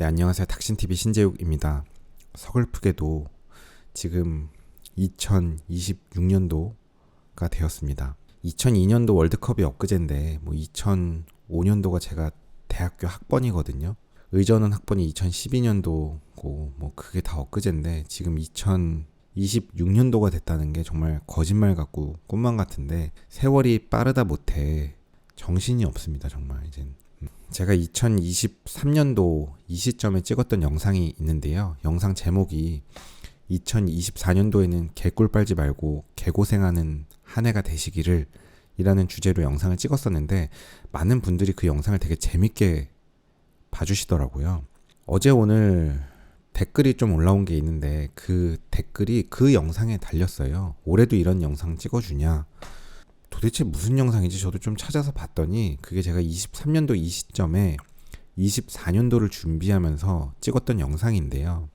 네, 안녕하세요. 닥신TV 신재욱입니다. 서글프게도 지금 2026년도가 되었습니다. 2002년도 월드컵이 엊그제인데 2005년도가 제가 대학교 학번이거든요. 의전은 학번이 2012년도고 그게 다 엊그제인데 지금 2026년도가 됐다는 게 정말 거짓말 같고 꿈만 같은데 세월이 빠르다 못해 정신이 없습니다. 정말 이젠. 제가 2023년도 이 시점에 찍었던 영상이 있는데요. 영상 제목이 2024년도에는 개꿀 빨지 말고 개고생하는 한 해가 되시기를 이라는 주제로 영상을 찍었었는데 많은 분들이 그 영상을 되게 재밌게 봐주시더라고요. 어제 오늘 댓글이 좀 올라온 게 있는데 그 댓글이 그 영상에 달렸어요. 올해도 이런 영상 찍어주냐. 도대체 무슨 영상인지 저도 좀 찾아서 봤더니 그게 제가 23년도 이 시점에 24년도를 준비하면서 찍었던 영상인데요.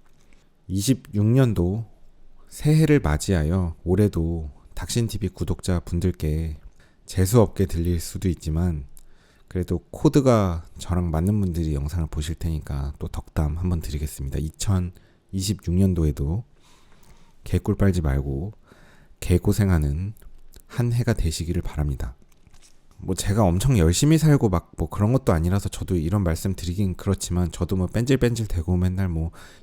26년도 새해를 맞이하여 올해도 닥신TV 구독자 분들께 재수없게 들릴 수도 있지만 그래도 코드가 저랑 맞는 분들이 영상을 보실 테니까 또 덕담 한번 드리겠습니다. 2026년도에도 개꿀 빨지 말고 개고생하는 한 해가 되시기를 바랍니다. 제가 엄청 열심히 살고 그런 것도 아니라서 저도 이런 말씀 드리긴 그렇지만 저도 뺀질뺀질 대고 맨날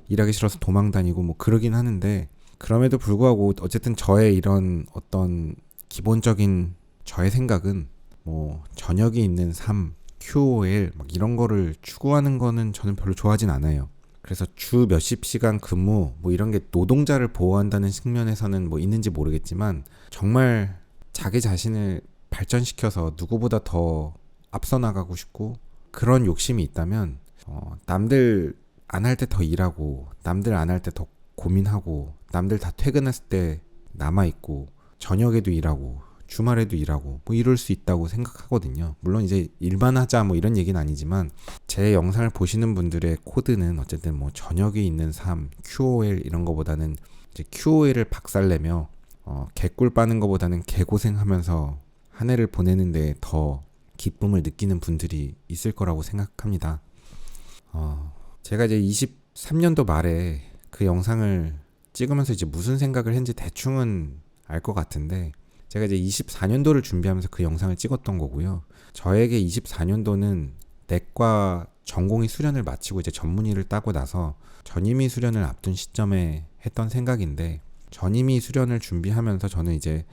일하기 싫어서 도망 다니고 그러긴 하는데 그럼에도 불구하고 어쨌든 저의 이런 어떤 기본적인 저의 생각은 저녁이 있는 삶, QOL 이런 거를 추구하는 거는 저는 별로 좋아하진 않아요. 그래서 주 몇십 시간 근무 이런 게 노동자를 보호한다는 측면에서는 있는지 모르겠지만 정말 자기 자신을 발전시켜서 누구보다 더 앞서 나가고 싶고 그런 욕심이 있다면 남들 안 할 때 더 일하고 남들 안 할 때 더 고민하고 남들 다 퇴근했을 때 남아있고 저녁에도 일하고 주말에도 일하고 이럴 수 있다고 생각하거든요. 물론 이제 일만 하자 이런 얘기는 아니지만 제 영상을 보시는 분들의 코드는 어쨌든 저녁에 있는 삶, QOL 이런 거보다는 이제 QOL을 박살내며 개꿀 빠는 것보다는 개고생하면서 한 해를 보내는데 더 기쁨을 느끼는 분들이 있을 거라고 생각합니다. 제가 이제 23년도 말에 그 영상을 찍으면서 이제 무슨 생각을 했는지 대충은 알 것 같은데 제가 이제 24년도를 준비하면서 그 영상을 찍었던 거고요. 저에게 24년도는 내과 전공의 수련을 마치고 이제 전문의를 따고 나서 전임의 수련을 앞둔 시점에 했던 생각인데 전임의 수련을 준비하면서 저는 이제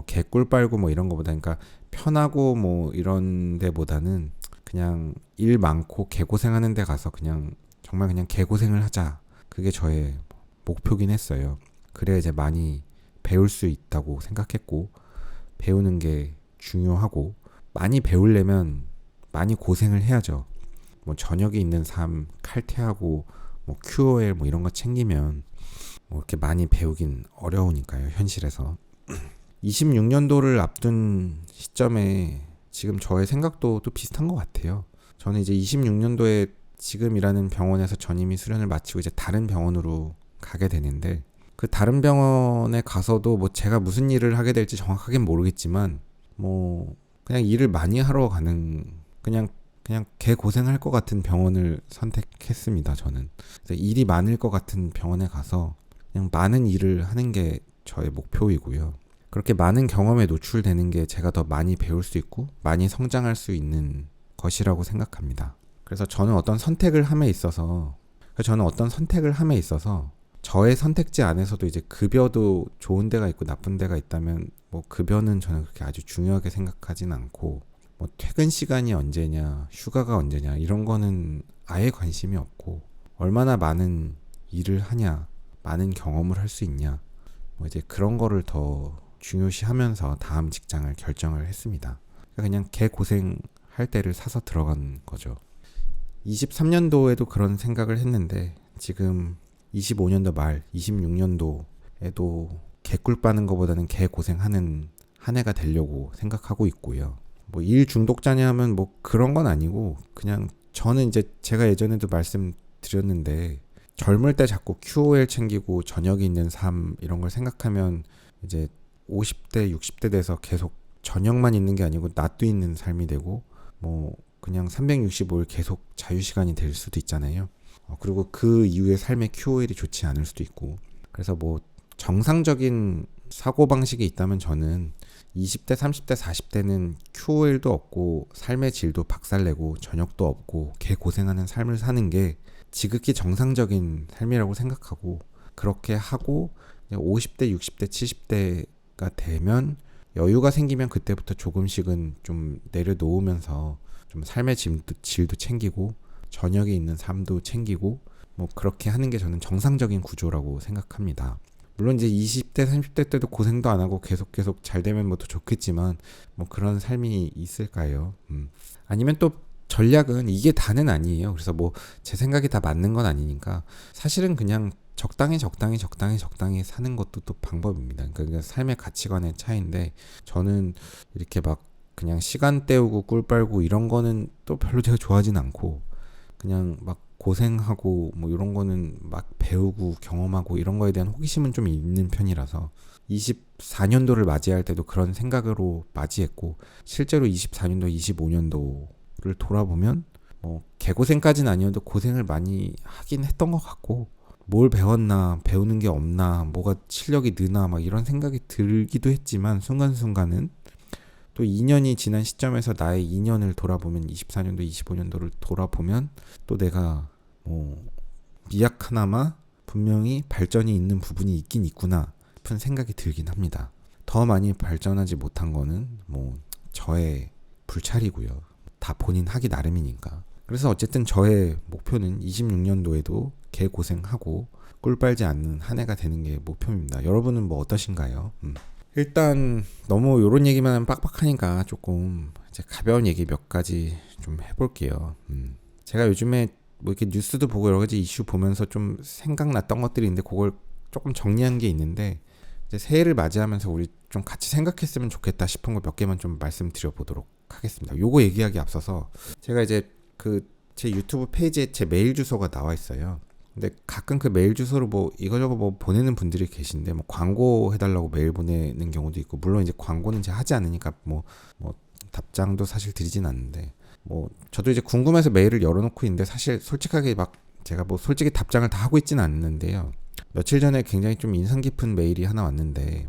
개꿀 빨고 이런 거보다 그러니까 편하고 이런 데보다는 그냥 일 많고 개고생하는 데 가서 정말 그냥 개고생을 하자. 그게 저의 목표긴 했어요. 그래야 이제 많이 배울 수 있다고 생각했고 배우는 게 중요하고 많이 배우려면 많이 고생을 해야죠. 저녁에 있는 삶 칼퇴하고 QOL 이런 거 챙기면 이렇게 많이 배우긴 어려우니까요. 현실에서 26년도를 앞둔 시점에 지금 저의 생각도 또 비슷한 것 같아요. 저는 이제 26년도에 지금 일하는 병원에서 전임의 수련을 마치고 이제 다른 병원으로 가게 되는데 그 다른 병원에 가서도 제가 무슨 일을 하게 될지 정확하게 모르겠지만 그냥 일을 많이 하러 가는 그냥 개 고생할 것 같은 병원을 선택했습니다. 저는 그래서 일이 많을 것 같은 병원에 가서 그냥 많은 일을 하는 게 저의 목표이고요. 그렇게 많은 경험에 노출되는 게 제가 더 많이 배울 수 있고 많이 성장할 수 있는 것이라고 생각합니다. 그래서 저는 어떤 선택을 함에 있어서 저의 선택지 안에서도 이제 급여도 좋은 데가 있고 나쁜 데가 있다면 급여는 저는 그렇게 아주 중요하게 생각하진 않고 퇴근 시간이 언제냐, 휴가가 언제냐 이런 거는 아예 관심이 없고 얼마나 많은 일을 하냐, 많은 경험을 할 수 있냐 이제 그런 거를 더 중요시하면서 다음 직장을 결정을 했습니다. 그냥 개고생할 때를 사서 들어간 거죠. 23년도에도 그런 생각을 했는데 지금 25년도 말 26년도에도 개꿀 빠는 것보다는 개고생하는 한 해가 되려고 생각하고 있고요. 일 중독자냐 하면 그런 건 아니고 그냥 저는 이제 제가 예전에도 말씀드렸는데 젊을 때 자꾸 QOL 챙기고 저녁이 있는 삶 이런 걸 생각하면 이제 50대 60대 돼서 계속 저녁만 있는 게 아니고 낮도 있는 삶이 되고 그냥 365일 계속 자유시간이 될 수도 있잖아요. 그리고 그 이후의 삶의 QOL이 좋지 않을 수도 있고. 그래서 뭐 정상적인 사고방식이 있다면 저는 20대, 30대, 40대는 QOL도 없고 삶의 질도 박살내고 저녁도 없고 개고생하는 삶을 사는 게 지극히 정상적인 삶이라고 생각하고, 그렇게 하고 50대, 60대, 70대가 되면 여유가 생기면 그때부터 조금씩은 좀 내려놓으면서 좀 삶의 질도 챙기고 저녁에 있는 삶도 챙기고 뭐 그렇게 하는 게 저는 정상적인 구조라고 생각합니다. 물론 이제 20대, 30대 때도 고생도 안 하고 계속 잘 되면 뭐 더 좋겠지만 뭐 그런 삶이 있을까요? 아니면 또 전략은 이게 다는 아니에요. 그래서 뭐 제 생각이 다 맞는 건 아니니까 사실은 그냥 적당히 사는 것도 또 방법입니다. 그러니까 삶의 가치관의 차이인데, 저는 이렇게 막 그냥 시간 때우고 꿀 빨고 이런 거는 또 별로 제가 좋아하진 않고, 그냥 막 고생하고 뭐 이런 거는 막 배우고 경험하고 이런 거에 대한 호기심은 좀 있는 편이라서 24년도를 맞이할 때도 그런 생각으로 맞이했고, 실제로 24년도, 25년도를 돌아보면 뭐 개고생까지는 아니어도 고생을 많이 하긴 했던 것 같고, 뭘 배웠나, 배우는 게 없나, 뭐가 실력이 느나 막 이런 생각이 들기도 했지만, 순간순간은 또 2년이 지난 시점에서 나의 2년을 돌아보면, 24년도, 25년도를 돌아보면 또 내가 뭐 미약하나마 분명히 발전이 있는 부분이 있긴 있구나 싶은 생각이 들긴 합니다. 더 많이 발전하지 못한 거는 뭐 저의 불찰이고요. 다 본인 하기 나름이니까. 그래서 어쨌든 저의 목표는 26년도에도 개고생하고 꿀 빨지 않는 한 해가 되는 게 목표입니다. 여러분은 뭐 어떠신가요? 일단 너무 요런 얘기만 하면 빡빡하니까 조금 이제 가벼운 얘기 몇 가지 좀 해볼게요. 제가 요즘에 뭐 이렇게 뉴스도 보고 여러 가지 이슈 보면서 좀 생각났던 것들이 있는데, 그걸 조금 정리한 게 있는데, 이제 새해를 맞이하면서 우리 좀 같이 생각했으면 좋겠다 싶은 거 몇 개만 좀 말씀드려 보도록 하겠습니다. 요거 얘기하기 앞서서 제가 이제 제 유튜브 페이지에 제 메일 주소가 나와 있어요. 근데 가끔 그 메일 주소로 뭐 이거저거 뭐 보내는 분들이 계신데, 뭐 광고 해달라고 메일 보내는 경우도 있고, 물론 이제 광고는 제가 하지 않으니까 뭐 답장도 사실 드리진 않는데, 뭐 저도 이제 궁금해서 메일을 열어놓고 있는데, 사실 솔직하게 막 제가 뭐 솔직히 답장을 다 하고 있지는 않는데요. 며칠 전에 굉장히 좀 인상 깊은 메일이 하나 왔는데,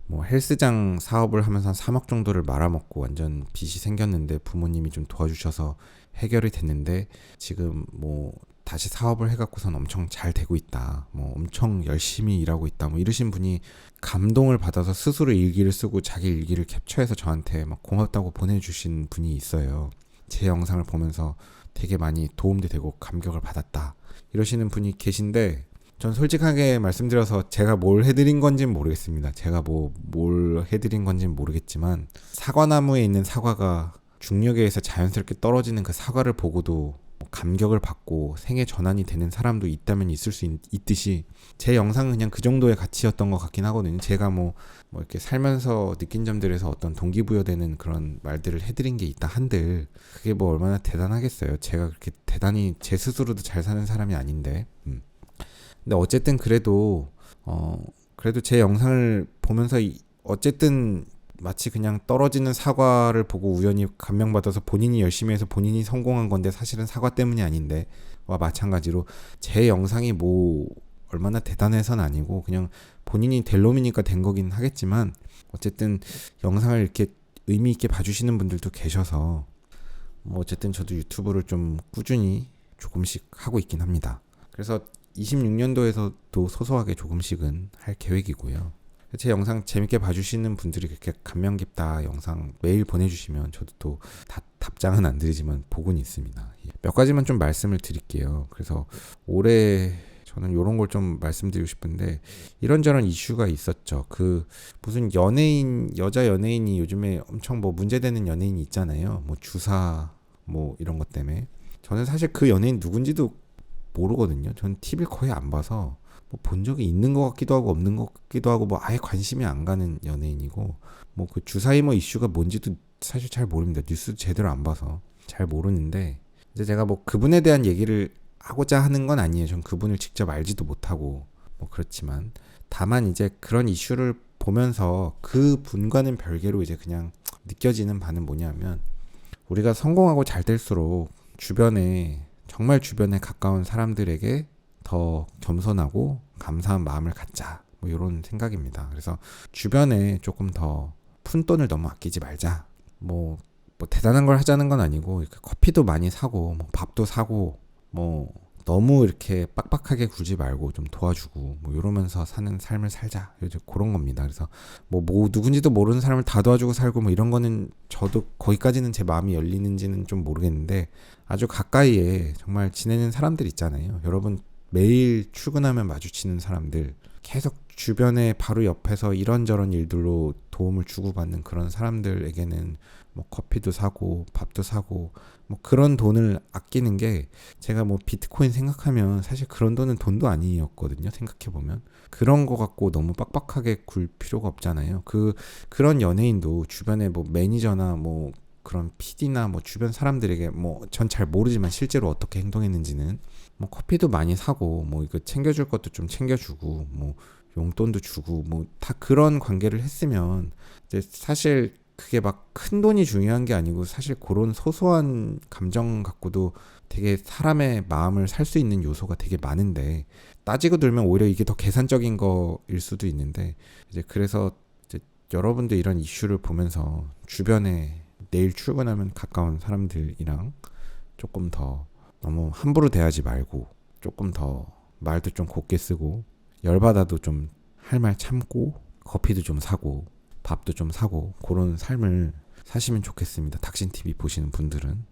뭐 헬스장 사업을 하면서 한 3억 정도를 말아먹고 완전 빚이 생겼는데 부모님이 좀 도와주셔서 해결이 됐는데, 지금 뭐 다시 사업을 해갖고선 엄청 잘 되고 있다, 뭐 엄청 열심히 일하고 있다, 뭐 이러신 분이 감동을 받아서 스스로 일기를 쓰고 자기 일기를 캡처해서 저한테 막 고맙다고 보내주신 분이 있어요. 제 영상을 보면서 되게 많이 도움도 되고 감격을 받았다 이러시는 분이 계신데, 전 솔직하게 말씀드려서 제가 뭘 해드린 건지는 모르겠습니다. 제가 뭘 해드린 건지는 모르겠지만, 사과나무에 있는 사과가 중력에 의해서 자연스럽게 떨어지는 그 사과를 보고도 감격을 받고 생애 전환이 되는 사람도 있다면 있을 수 있듯이, 제 영상은 그냥 그 정도의 가치였던 것 같긴 하거든요. 제가 뭐 이렇게 살면서 느낀 점들에서 어떤 동기부여되는 그런 말들을 해드린 게 있다 한들, 그게 뭐 얼마나 대단하겠어요. 제가 그렇게 대단히 제 스스로도 잘 사는 사람이 아닌데. 근데 어쨌든 그래도 제 영상을 보면서 어쨌든 마치 그냥 떨어지는 사과를 보고 우연히 감명받아서 본인이 열심히 해서 본인이 성공한 건데, 사실은 사과 때문이 아닌데, 와 마찬가지로 제 영상이 뭐 얼마나 대단해서는 아니고 그냥 본인이 될 놈이니까 된 거긴 하겠지만, 어쨌든 영상을 이렇게 의미 있게 봐주시는 분들도 계셔서 뭐 어쨌든 저도 유튜브를 좀 꾸준히 조금씩 하고 있긴 합니다. 그래서 26년도에서도 소소하게 조금씩은 할 계획이고요. 제 영상 재밌게 봐주시는 분들이 그렇게 감명 깊다 영상 메일 보내주시면 저도 또 답장은 안 드리지만 보고는 있습니다. 몇 가지만 좀 말씀을 드릴게요. 그래서 올해 저는 이런 걸 좀 말씀드리고 싶은데, 이런저런 이슈가 있었죠. 무슨 여자 연예인이 요즘에 엄청 뭐 문제되는 연예인이 있잖아요. 뭐 주사 뭐 이런 것 때문에. 저는 사실 그 연예인 누군지도 모르거든요. 전 TV를 거의 안 봐서 뭐 본 적이 있는 것 같기도 하고 없는 것 같기도 하고, 뭐 아예 관심이 안 가는 연예인이고, 뭐 그 주사이머 이슈가 뭔지도 사실 잘 모릅니다. 뉴스 제대로 안 봐서 잘 모르는데, 이제 제가 뭐 그분에 대한 얘기를 하고자 하는 건 아니에요. 전 그분을 직접 알지도 못하고 뭐 그렇지만, 다만 이제 그런 이슈를 보면서 그 분과는 별개로 이제 그냥 느껴지는 바는 뭐냐면, 우리가 성공하고 잘 될수록 주변에 정말 주변에 가까운 사람들에게 더 겸손하고 감사한 마음을 갖자. 뭐 이런 생각입니다. 그래서 주변에 조금 더 푼돈을 너무 아끼지 말자. 뭐 대단한 걸 하자는 건 아니고 커피도 많이 사고 뭐 밥도 사고 뭐 너무 이렇게 빡빡하게 굴지 말고 좀 도와주고 뭐 이러면서 사는 삶을 살자. 이제 그런 겁니다. 그래서 뭐 누군지도 모르는 사람을 다 도와주고 살고 뭐 이런 거는 저도 거기까지는 제 마음이 열리는지는 좀 모르겠는데 아주 가까이에 정말 지내는 사람들 있잖아요. 여러분 매일 출근하면 마주치는 사람들 계속 주변에 바로 옆에서 이런저런 일들로 도움을 주고받는 그런 사람들에게는 뭐 커피도 사고 밥도 사고 뭐 그런 돈을 아끼는 게 제가 뭐 비트코인 생각하면 사실 그런 돈은 돈도 아니었거든요. 생각해보면 그런 거 갖고 너무 빡빡하게 굴 필요가 없잖아요. 그런 연예인도 주변에 뭐 매니저나 뭐 그런 PD나 뭐 주변 사람들에게 뭐 전 잘 모르지만 실제로 어떻게 행동했는지는 뭐 커피도 많이 사고 뭐 이거 챙겨줄 것도 좀 챙겨주고 뭐 용돈도 주고 뭐 다 그런 관계를 했으면 이제 사실 그게 막 큰 돈이 중요한 게 아니고 사실 그런 소소한 감정 갖고도 되게 사람의 마음을 살 수 있는 요소가 되게 많은데 따지고 들면 오히려 이게 더 계산적인 거일 수도 있는데 이제 그래서 이제 여러분들 이런 이슈를 보면서 주변에 내일 출근하면 가까운 사람들이랑 조금 더 너무 함부로 대하지 말고 조금 더 말도 좀 곱게 쓰고 열받아도 좀 할 말 참고 커피도 좀 사고 밥도 좀 사고 그런 삶을 사시면 좋겠습니다. 닥신TV 보시는 분들은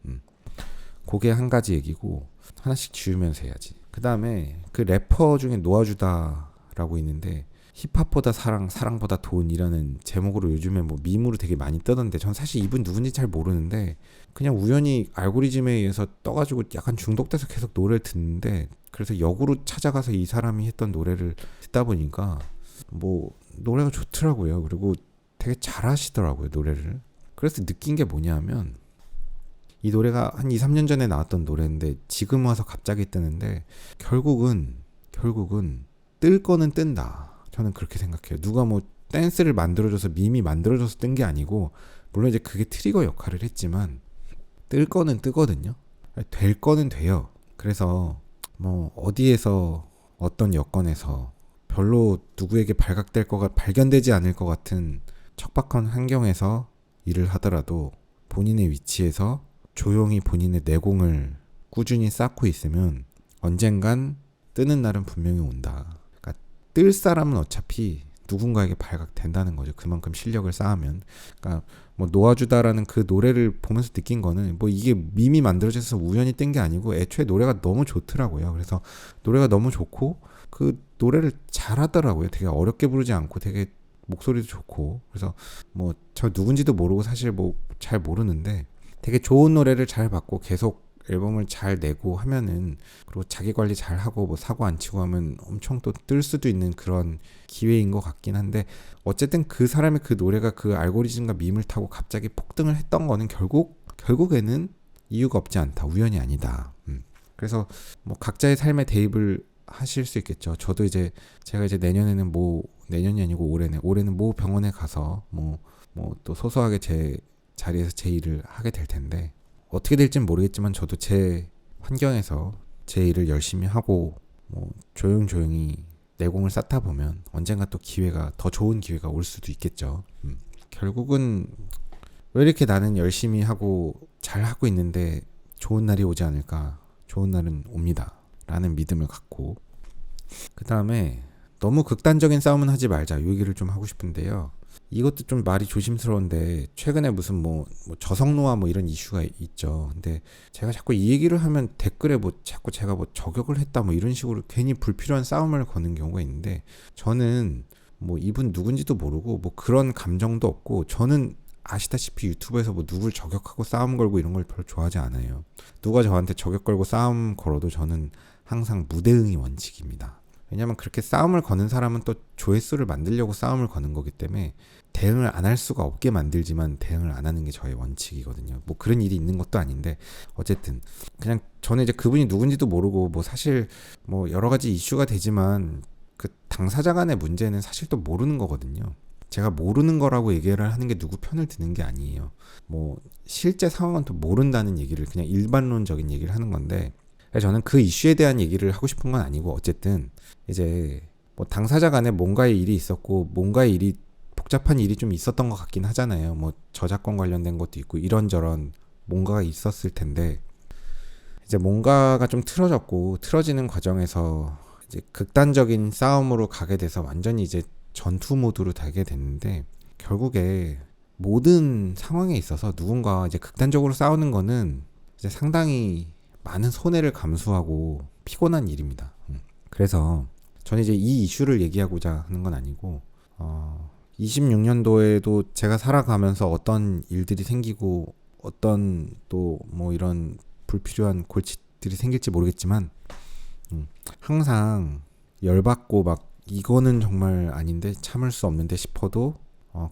그게 한 가지 얘기고 하나씩 지우면서 해야지. 그 다음에 그 래퍼 중에 놓아주다라고 있는데 힙합보다 사랑보다 돈이라는 제목으로 요즘에 뭐 밈으로 되게 많이 뜨던데 전 사실 이분 누군지 잘 모르는데 그냥 우연히 알고리즘에 의해서 떠가지고 약간 중독돼서 계속 노래를 듣는데 그래서 역으로 찾아가서 이 사람이 했던 노래를 듣다 보니까 뭐 노래가 좋더라고요. 그리고 되게 잘하시더라고요, 노래를. 그래서 느낀 게 뭐냐면 이 노래가 한 2, 3년 전에 나왔던 노래인데 지금 와서 갑자기 뜨는데 결국은 뜰 거는 뜬다. 저는 그렇게 생각해요. 누가 뭐 댄스를 만들어줘서 밈이 만들어줘서 뜬 게 아니고 물론 이제 그게 트리거 역할을 했지만 뜰 거는 뜨거든요. 될 거는 돼요. 그래서 뭐 어디에서 어떤 여건에서 별로 누구에게 발견되지 않을 것 같은 척박한 환경에서 일을 하더라도 본인의 위치에서 조용히 본인의 내공을 꾸준히 쌓고 있으면 언젠간 뜨는 날은 분명히 온다. 그러니까 뜰 사람은 어차피 누군가에게 발각된다는 거죠. 그만큼 실력을 쌓으면. 그러니까 뭐 놓아주다라는 그 노래를 보면서 느낀 거는 뭐 이게 밈이 만들어져서 우연히 뜬 게 아니고 애초에 노래가 너무 좋더라고요. 그래서 노래가 너무 좋고 그 노래를 잘하더라고요. 되게 어렵게 부르지 않고 되게 목소리도 좋고 그래서 뭐 저 누군지도 모르고 사실 뭐 잘 모르는데 되게 좋은 노래를 잘 받고 계속 앨범을 잘 내고 하면은 그리고 자기 관리 잘 하고 뭐 사고 안 치고 하면 엄청 또 뜰 수도 있는 그런 기회인 것 같긴 한데 어쨌든 그 사람의 그 노래가 그 알고리즘과 밈을 타고 갑자기 폭등을 했던 거는 결국에는 이유가 없지 않다. 우연이 아니다. 그래서 뭐 각자의 삶에 대입을 하실 수 있겠죠. 저도 제가 내년에는 내년이 아니고 올해는 모 병원에 가서 뭐 또 소소하게 제 자리에서 제 일을 하게 될 텐데 어떻게 될지는 모르겠지만 저도 제 환경에서 제 일을 열심히 하고 뭐 조용히 내공을 쌓다 보면 언젠가 또 더 좋은 기회가 올 수도 있겠죠. 결국은 왜 이렇게 나는 열심히 하고 잘 하고 있는데 좋은 날이 오지 않을까? 좋은 날은 옵니다. 라는 믿음을 갖고 그 다음에 너무 극단적인 싸움은 하지 말자. 이 얘기를 좀 하고 싶은데요. 이것도 좀 말이 조심스러운데 최근에 무슨 뭐 저성노화 뭐 이런 이슈가 있죠. 근데 제가 자꾸 이 얘기를 하면 댓글에 뭐 자꾸 제가 뭐 저격을 했다 뭐 이런 식으로 괜히 불필요한 싸움을 거는 경우가 있는데 저는 뭐 이분 누군지도 모르고 뭐 그런 감정도 없고 저는 아시다시피 유튜브에서 뭐 누굴 저격하고 싸움 걸고 이런 걸 별로 좋아하지 않아요. 누가 저한테 저격 걸고 싸움 걸어도 저는 항상 무대응이 원칙입니다. 왜냐면 그렇게 싸움을 거는 사람은 또 조회수를 만들려고 싸움을 거는 거기 때문에 대응을 안 할 수가 없게 만들지만 대응을 안 하는 게 저의 원칙이거든요. 뭐 그런 일이 있는 것도 아닌데 어쨌든 그냥 저는 이제 그분이 누군지도 모르고 뭐 사실 뭐 여러 가지 이슈가 되지만 그 당사자 간의 문제는 사실 또 모르는 거거든요. 제가 모르는 거라고 얘기를 하는 게 누구 편을 드는 게 아니에요. 뭐 실제 상황은 또 모른다는 얘기를 그냥 일반론적인 얘기를 하는 건데 저는 그 이슈에 대한 얘기를 하고 싶은 건 아니고 어쨌든 이제 뭐 당사자 간에 뭔가의 일이 있었고 뭔가의 일이 복잡한 일이 좀 있었던 것 같긴 하잖아요. 뭐 저작권 관련된 것도 있고 이런저런 뭔가가 있었을 텐데 이제 뭔가가 좀 틀어졌고 틀어지는 과정에서 이제 극단적인 싸움으로 가게 돼서 완전히 이제 전투 모드로 되게 됐는데 결국에 모든 상황에 있어서 누군가 이제 극단적으로 싸우는 거는 이제 상당히 많은 손해를 감수하고 피곤한 일입니다. 그래서 저는 이제 이 이슈를 얘기하고자 하는 건 아니고 26년도에도 제가 살아가면서 어떤 일들이 생기고 어떤 또 뭐 이런 불필요한 골칫들이 생길지 모르겠지만 항상 열받고 막 이거는 정말 아닌데 참을 수 없는데 싶어도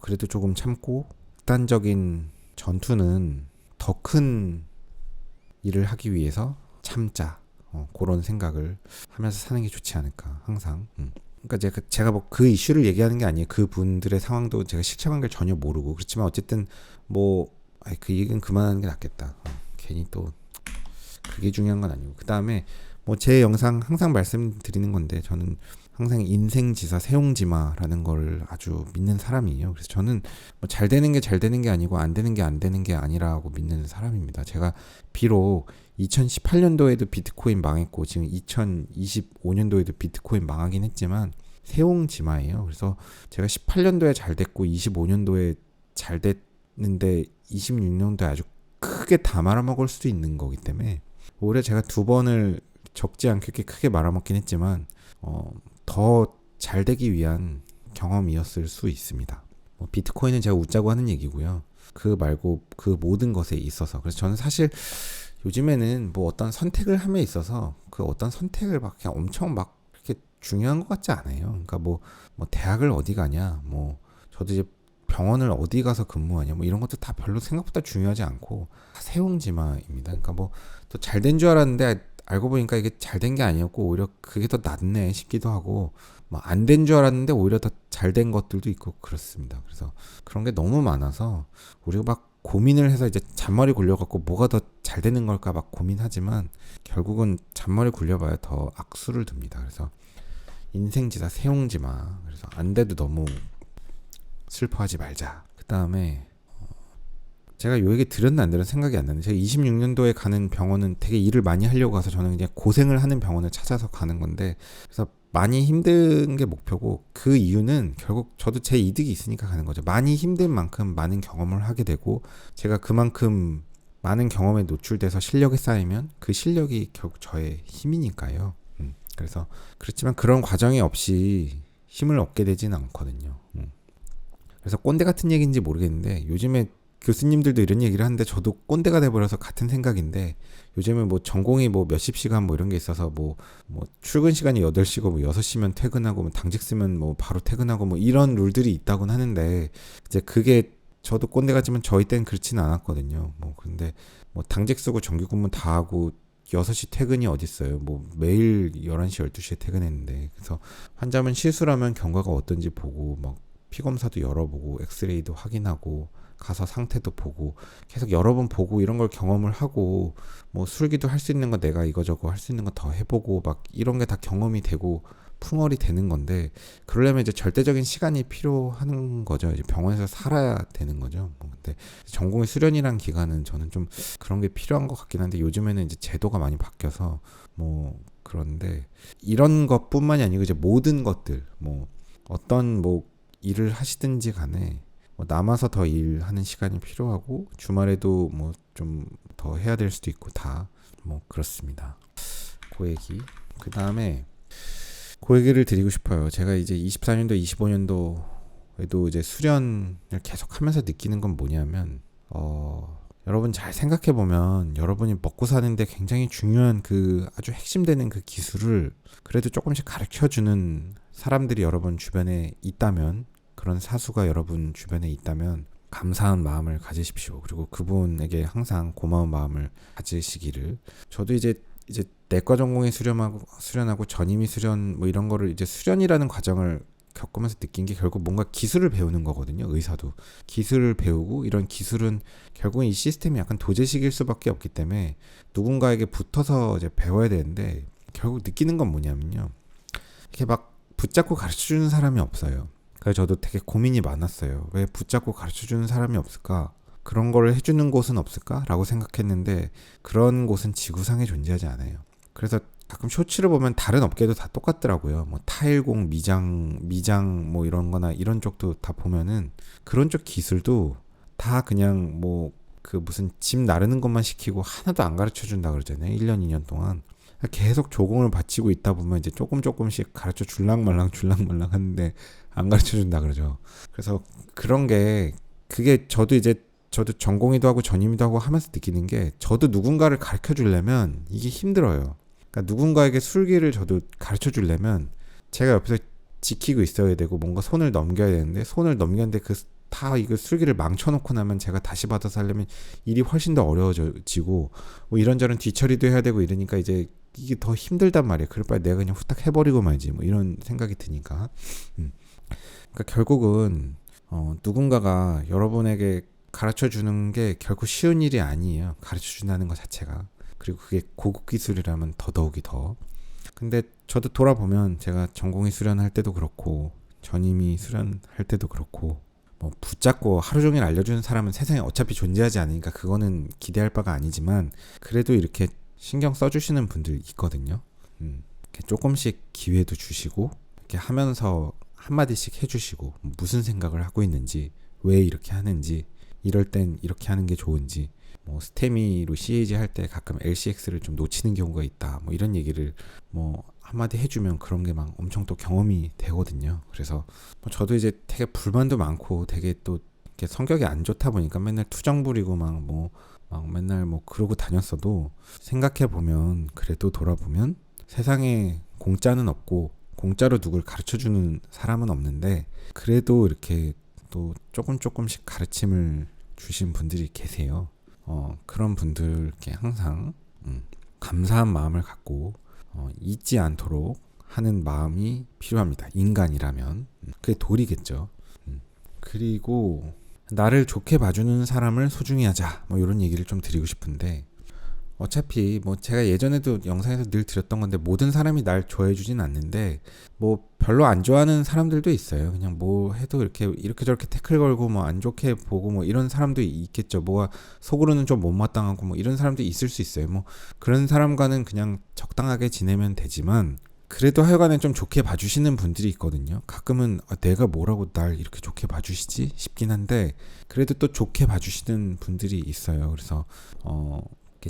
그래도 조금 참고 극단적인 전투는 더 큰 일을 하기 위해서 참자 그런 생각을 하면서 사는 게 좋지 않을까 항상. 그러니까 제가 뭐 그 이슈를 얘기하는 게 아니에요. 그 분들의 상황도 제가 실체관계를 전혀 모르고 그렇지만 어쨌든 뭐 그 얘기는 그만하는 게 낫겠다. 괜히 또 그게 중요한 건 아니고 그 다음에 뭐 제 영상 항상 말씀드리는 건데 저는 항상 인생지사 세옹지마라는 걸 아주 믿는 사람이에요. 그래서 저는 뭐 잘 되는 게 잘 되는 게 아니고 안 되는 게 안 되는 게 아니라고 믿는 사람입니다. 제가 비록 2018년도에도 비트코인 망했고 지금 2025년도에도 비트코인 망하긴 했지만 세옹지마예요. 그래서 제가 18년도에 잘 됐고 25년도에 잘 됐는데 26년도에 아주 크게 다 말아먹을 수도 있는 거기 때문에 올해 제가 2번을 적지 않게 크게 말아먹긴 했지만 더 잘 되기 위한 경험이었을 수 있습니다. 비트코인은 제가 웃자고 하는 얘기고요. 그 말고 그 모든 것에 있어서 그래서 저는 사실 요즘에는 뭐 어떤 선택을 함에 있어서 그 어떤 선택을 막 그냥 엄청 막 그렇게 중요한 것 같지 않아요. 그러니까 뭐 대학을 어디 가냐, 뭐 저도 이제 병원을 어디 가서 근무하냐, 뭐 이런 것도 다 별로 생각보다 중요하지 않고 세옹지마입니다. 그러니까 뭐 또 잘 된 줄 알았는데 알고 보니까 이게 잘 된 게 아니었고 오히려 그게 더 낫네 싶기도 하고 뭐 안 된 줄 알았는데 오히려 더 잘 된 것들도 있고 그렇습니다. 그래서 그런 게 너무 많아서 우리가 막 고민을 해서 이제 잔머리 굴려갖고 뭐가 더 잘 되는 걸까 막 고민하지만 결국은 잔머리 굴려봐야 더 악수를 듭니다. 그래서 인생지사 세옹지마. 그래서 안 돼도 너무 슬퍼하지 말자. 그 다음에 제가 요 얘기 들었나 안 들었나 생각이 안 나는데 제가 26년도에 가는 병원은 되게 일을 많이 하려고 가서 저는 그냥 고생을 하는 병원을 찾아서 가는 건데 그래서 많이 힘든 게 목표고 그 이유는 결국 저도 제 이득이 있으니까 가는 거죠. 많이 힘든 만큼 많은 경험을 하게 되고 제가 그만큼 많은 경험에 노출돼서 실력이 쌓이면 그 실력이 결국 저의 힘이니까요. 그래서 그렇지만 그런 과정이 없이 힘을 얻게 되지는 않거든요. 그래서 꼰대 같은 얘기인지 모르겠는데 요즘에 교수님들도 이런 얘기를 하는데 저도 꼰대가 돼버려서 같은 생각인데 요즘은 뭐 전공이 뭐 몇십 시간 뭐 이런 게 있어서 뭐 출근 시간이 8시고 뭐 6시면 퇴근하고 뭐 당직 쓰면 뭐 바로 퇴근하고 뭐 이런 룰들이 있다고는 하는데 이제 그게 저도 꼰대 같지만 저희 때는 그렇지는 않았거든요. 뭐 근데 뭐 당직 쓰고 정규 근무 다 하고 6시 퇴근이 어딨어요. 뭐 매일 11시 12시에 퇴근했는데 그래서 환자분 실수라면 경과가 어떤지 보고 막 피검사도 열어보고 엑스레이도 확인하고 가서 상태도 보고 계속 여러 번 보고 이런 걸 경험을 하고 뭐 술기도 할 수 있는 거 내가 이거저거 할 수 있는 거 더 해보고 막 이런 게 다 경험이 되고 풍월이 되는 건데 그러려면 이제 절대적인 시간이 필요한 거죠. 이제 병원에서 살아야 되는 거죠. 뭐 근데 전공의 수련이란 기간은 저는 좀 그런 게 필요한 것 같긴 한데 요즘에는 이제 제도가 많이 바뀌어서 뭐 그런데 이런 것뿐만이 아니고 이제 모든 것들 뭐 어떤 뭐 일을 하시든지 간에 뭐 남아서 더 일하는 시간이 필요하고 주말에도 뭐 좀 더 해야 될 수도 있고 다 뭐 그렇습니다. 그 얘기. 그 다음에 그 얘기를 드리고 싶어요. 제가 이제 24년도, 25년도에도 이제 수련을 계속하면서 느끼는 건 뭐냐면 여러분 잘 생각해 보면 여러분이 먹고 사는데 굉장히 중요한 그 아주 핵심되는 그 기술을 그래도 조금씩 가르쳐 주는 사람들이 여러분 주변에 있다면 그런 사수가 여러분 주변에 있다면 감사한 마음을 가지십시오. 그리고 그분에게 항상 고마운 마음을 가지시기를. 저도 이제 내과 전공의 수련하고 전임의 수련 뭐 이런 거를 이제 수련이라는 과정을 겪으면서 느낀 게 결국 뭔가 기술을 배우는 거거든요. 의사도 기술을 배우고, 이런 기술은 결국은 이 시스템이 약간 도제식일 수밖에 없기 때문에 누군가에게 붙어서 이제 배워야 되는데, 결국 느끼는 건 뭐냐면요, 이렇게 막 붙잡고 가르쳐주는 사람이 없어요. 그래서 저도 되게 고민이 많았어요. 왜 붙잡고 가르쳐주는 사람이 없을까? 그런 걸 해주는 곳은 없을까? 라고 생각했는데, 그런 곳은 지구상에 존재하지 않아요. 그래서 가끔 쇼츠를 보면 다른 업계도 다 똑같더라고요. 뭐 타일공, 미장 뭐 이런 거나 이런 쪽도 다 보면은 그런 쪽 기술도 다 그냥 뭐 그 무슨 집 나르는 것만 시키고 하나도 안 가르쳐 준다 그러잖아요. 1년, 2년 동안. 계속 조공을 바치고 있다 보면 이제 조금씩 가르쳐 줄랑말랑 하는데 안 가르쳐 준다 그러죠. 그래서 그런 게, 그게 저도 전공의도 하고 전임의도 하고 하면서 느끼는 게, 저도 누군가를 가르쳐 주려면 이게 힘들어요. 그러니까 누군가에게 술기를 저도 가르쳐 주려면 제가 옆에서 지키고 있어야 되고, 뭔가 손을 넘겨야 되는데, 손을 넘겼는데 다 이거 술기를 망쳐놓고 나면 제가 다시 받아서 하려면 일이 훨씬 더 어려워지고, 뭐 이런저런 뒤처리도 해야 되고 이러니까 이제 이게 더 힘들단 말이에요. 그럴 바에 내가 그냥 후딱 해버리고 말지, 뭐 이런 생각이 드니까. 그러니까 결국은 누군가가 여러분에게 가르쳐 주는 게 결코 쉬운 일이 아니에요. 가르쳐 준다는 것 자체가. 그리고 그게 고급 기술이라면 더더욱이 더. 근데 저도 돌아보면 제가 전공의 수련할 때도 그렇고, 전임의 수련할 때도 그렇고, 뭐 붙잡고 하루 종일 알려주는 사람은 세상에 어차피 존재하지 않으니까 그거는 기대할 바가 아니지만, 그래도 이렇게 신경 써주시는 분들 있거든요. 이렇게 조금씩 기회도 주시고, 이렇게 하면서 한마디씩 해주시고, 무슨 생각을 하고 있는지, 왜 이렇게 하는지, 이럴 땐 이렇게 하는 게 좋은지, 뭐 스테미로 CAG 할 때 가끔 LCX를 좀 놓치는 경우가 있다, 뭐 이런 얘기를 뭐 한마디 해주면 그런 게 막 엄청 또 경험이 되거든요. 그래서 뭐 저도 이제 되게 불만도 많고, 되게 또 이렇게 성격이 안 좋다 보니까 맨날 투정 부리고 막 맨날 뭐 그러고 다녔어도, 생각해 보면, 그래도 돌아보면 세상에 공짜는 없고 공짜로 누굴 가르쳐 주는 사람은 없는데, 그래도 이렇게 또 조금씩 가르침을 주신 분들이 계세요. 그런 분들께 항상 감사한 마음을 갖고 잊지 않도록 하는 마음이 필요합니다. 인간이라면 그게 도리겠죠. 그리고 나를 좋게 봐주는 사람을 소중히 하자, 뭐 이런 얘기를 좀 드리고 싶은데, 어차피 뭐 제가 예전에도 영상에서 늘 드렸던 건데, 모든 사람이 날 좋아해 주진 않는데, 뭐 별로 안 좋아하는 사람들도 있어요. 그냥 뭐 해도 이렇게 저렇게 태클 걸고 뭐 안 좋게 보고 뭐 이런 사람도 있겠죠. 뭐가 속으로는 좀 못마땅하고 뭐 이런 사람도 있을 수 있어요. 뭐 그런 사람과는 그냥 적당하게 지내면 되지만, 그래도 하여간에 좀 좋게 봐주시는 분들이 있거든요. 가끔은 내가 뭐라고 날 이렇게 좋게 봐주시지 싶긴 한데, 그래도 또 좋게 봐주시는 분들이 있어요. 그래서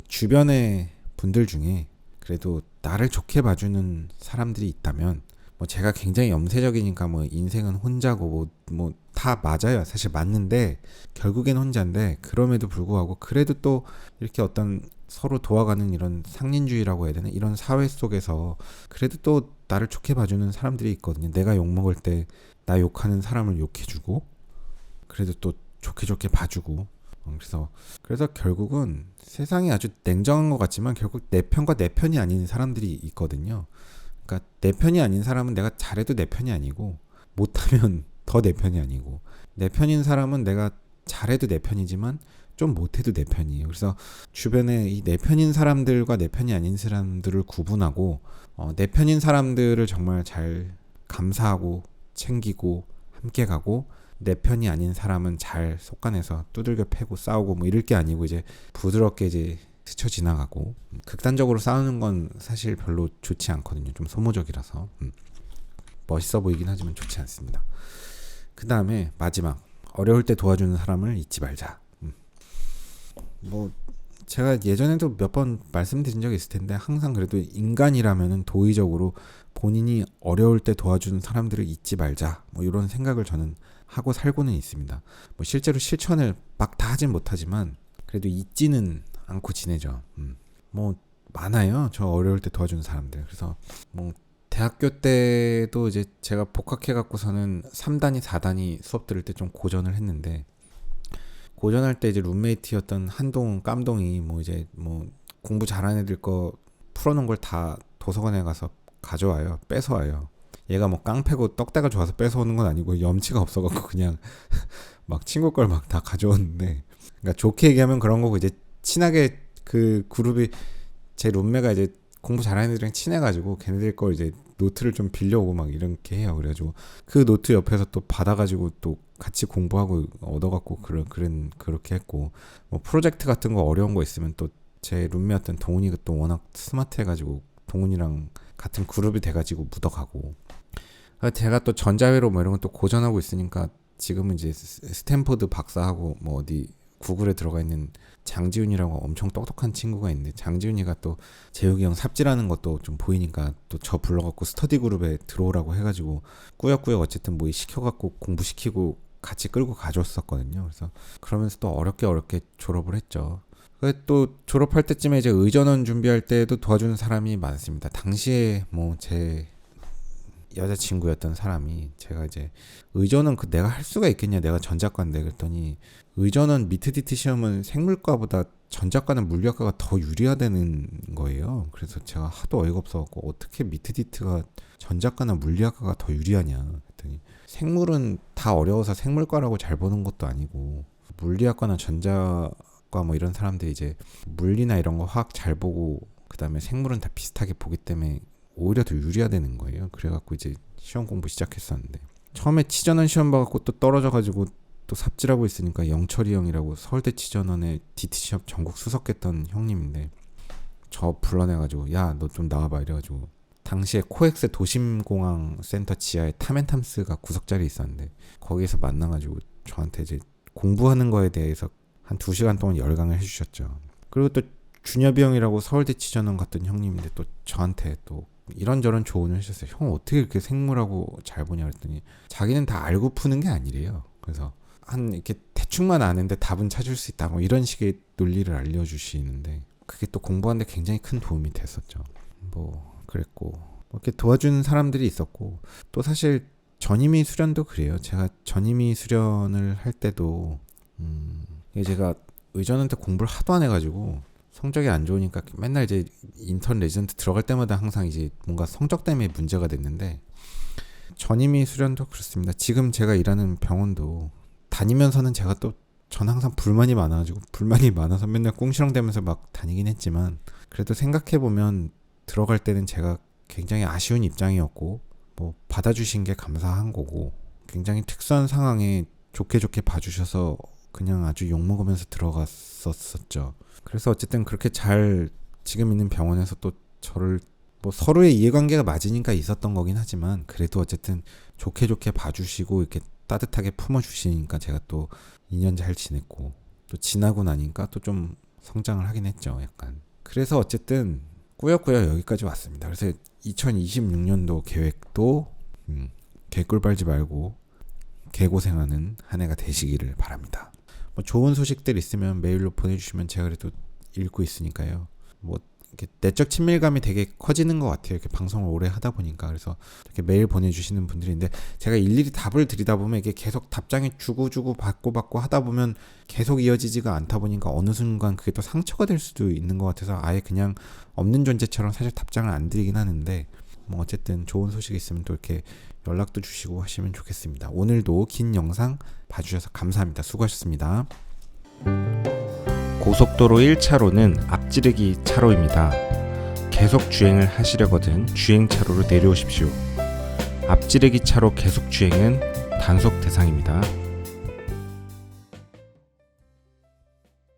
주변의 분들 중에 그래도 나를 좋게 봐주는 사람들이 있다면, 뭐 제가 굉장히 염세적이니까 뭐 인생은 혼자고 뭐 다 맞아요. 사실 맞는데 결국엔 혼자인데, 그럼에도 불구하고 그래도 또 이렇게 어떤 서로 도와가는 이런 상린주의라고 해야 되나, 이런 사회 속에서 그래도 또 나를 좋게 봐주는 사람들이 있거든요. 내가 욕먹을 때 나 욕하는 사람을 욕해주고, 그래도 또 좋게 봐주고. 그래서 결국은 세상이 아주 냉정한 것 같지만, 결국 내 편과 내 편이 아닌 사람들이 있거든요. 그러니까 내 편이 아닌 사람은 내가 잘해도 내 편이 아니고, 못하면 더 내 편이 아니고, 내 편인 사람은 내가 잘해도 내 편이지만 좀 못해도 내 편이에요. 그래서 주변에 이 내 편인 사람들과 내 편이 아닌 사람들을 구분하고, 내 편인 사람들을 정말 잘 감사하고 챙기고 함께 가고, 내 편이 아닌 사람은 잘 속간해서 두들겨 패고 싸우고 뭐 이럴 게 아니고, 이제 부드럽게 이제 스쳐 지나가고. 극단적으로 싸우는 건 사실 별로 좋지 않거든요. 좀 소모적이라서 멋있어 보이긴 하지만 좋지 않습니다. 그 다음에 마지막, 어려울 때 도와주는 사람을 잊지 말자. 뭐 제가 예전에도 몇 번 말씀드린 적이 있을 텐데, 항상 그래도 인간이라면은 도의적으로 본인이 어려울 때 도와주는 사람들을 잊지 말자, 뭐 이런 생각을 저는 하고 살고는 있습니다. 뭐 실제로 실천을 막 다 하진 못하지만 그래도 잊지는 않고 지내죠. 뭐 많아요. 저 어려울 때 도와주는 사람들. 그래서 뭐 대학교 때도 이제 제가 복학해갖고서는 3단위, 4단위 수업 들을 때 좀 고전을 했는데, 고전할 때 이제 룸메이트였던 한동, 깜동이 뭐 이제 뭐 공부 잘하는 애들 거 풀어놓은 걸 다 도서관에 가서 가져와요. 뺏어와요. 얘가 뭐 깡패고 떡대가 좋아서 뺏어오는 건 아니고 염치가 없어갖고 그냥 막 친구 걸 막 다 가져오는데, 그러니까 좋게 얘기하면 그런 거고, 이제 친하게 그 그룹이, 제 룸메가 이제 공부 잘하는 애들이랑 친해가지고 걔네들 걸 이제 노트를 좀 빌려오고 막 이렇게 해요. 그래가지고 그 노트 옆에서 또 받아가지고 또 같이 공부하고 얻어갖고 그렇게 했고, 뭐 프로젝트 같은 거 어려운 거 있으면 또 제 룸메였던 동훈이가 또 워낙 스마트해가지고 동훈이랑 같은 그룹이 돼가지고 묻어가고, 제가 또 전자회로 뭐 이런 건 또 고전하고 있으니까 지금은 이제 스탠포드 박사하고 뭐 어디 구글에 들어가 있는 장지훈이라고 엄청 똑똑한 친구가 있는데, 장지훈이가 또 재욱이 형 삽질하는 것도 좀 보이니까 또 저 불러갖고 스터디 그룹에 들어오라고 해가지고 꾸역꾸역 어쨌든 뭐 시켜갖고 공부시키고 같이 끌고 가줬었거든요. 그래서 그러면서 또 어렵게 졸업을 했죠. 또 졸업할 때쯤에 이제 의전원 준비할 때도 도와주는 사람이 많습니다. 당시에 뭐 제 여자친구였던 사람이, 제가 이제 의전원 내가 할 수가 있겠냐, 내가 전자과인데, 그랬더니 의전원 미트디트 시험은 생물과보다 전자과는 물리학과가 더 유리하다는 거예요. 그래서 제가 하도 어이가 없어갖고, 어떻게 미트디트가 전자과나 물리학과가 더 유리하냐 그랬더니, 생물은 다 어려워서 생물과라고 잘 보는 것도 아니고, 물리학과나 전자과 뭐 이런 사람들이 이제 물리나 이런 거 화학 잘 보고 그 다음에 생물은 다 비슷하게 보기 때문에 오히려 더 유리하다는 거예요. 그래갖고 이제 시험 공부 시작했었는데, 처음에 치전원 시험 봐갖고 또 떨어져가지고 또 삽질하고 있으니까 영철이 형이라고 서울대 치전원의 DT 시험 전국 수석했던 형님인데, 저 불러내가지고 야 너 좀 나와봐 이래가지고, 당시에 코엑스 도심공항 센터 지하에 타멘탐스가 구석 자리에 있었는데 거기에서 만나가지고 저한테 이제 공부하는 거에 대해서 한 2시간 동안 열강을 해주셨죠. 그리고 또 준엽이 형이라고 서울대 치전원 갔던 형님인데 또 저한테 또 이런저런 조언을 해주셨어요. 형 어떻게 이렇게 생물하고 잘 보냐 그랬더니, 자기는 다 알고 푸는 게 아니래요. 그래서 한 이렇게 대충만 아는데 답은 찾을 수 있다 뭐 이런 식의 논리를 알려주시는데, 그게 또 공부하는데 굉장히 큰 도움이 됐었죠. 뭐 그랬고, 뭐 이렇게 도와주는 사람들이 있었고, 또 사실 전임의 수련도 그래요. 제가 전임의 수련을 할 때도 제가 의전한테 공부를 하도 안 해가지고 성적이 안 좋으니까 맨날 이제 인턴 레지던트 들어갈 때마다 항상 이제 뭔가 성적 때문에 문제가 됐는데, 전임의 수련도 그렇습니다. 지금 제가 일하는 병원도 다니면서는 제가 또 전 항상 불만이 많아서 맨날 꽁시렁대면서 막 다니긴 했지만, 그래도 생각해보면 들어갈 때는 제가 굉장히 아쉬운 입장이었고, 뭐 받아주신 게 감사한 거고, 굉장히 특수한 상황에 좋게 봐주셔서 그냥 아주 욕먹으면서 들어갔었죠. 그래서 어쨌든 그렇게 잘 지금 있는 병원에서 또 저를 뭐 서로의 이해관계가 맞으니까 있었던 거긴 하지만, 그래도 어쨌든 좋게 봐주시고 이렇게 따뜻하게 품어주시니까 제가 또 2년 잘 지냈고, 또 지나고 나니까 또 좀 성장을 하긴 했죠, 약간. 그래서 어쨌든 꾸역꾸역 여기까지 왔습니다. 그래서 2026년도 계획도 개꿀 빨지 말고 개고생하는 한 해가 되시기를 바랍니다. 뭐 좋은 소식들 있으면 메일로 보내주시면 제가 그래도 읽고 있으니까요. 뭐 이렇게 내적 친밀감이 되게 커지는 것 같아요. 이렇게 방송을 오래 하다 보니까. 그래서 이렇게 메일 보내주시는 분들인데, 제가 일일이 답을 드리다 보면 이게 계속 답장이 주고 받고 하다 보면 계속 이어지지가 않다 보니까 어느 순간 그게 또 상처가 될 수도 있는 것 같아서 아예 그냥 없는 존재처럼 사실 답장을 안 드리긴 하는데, 뭐 어쨌든 좋은 소식이 있으면 또 이렇게 연락도 주시고 하시면 좋겠습니다. 오늘도 긴 영상 봐주셔서 감사합니다. 수고하셨습니다. 고속도로 1차로는 앞지르기 차로입니다. 계속 주행을 하시려거든 주행차로로 내려오십시오. 앞지르기 차로 계속 주행은 단속 대상입니다.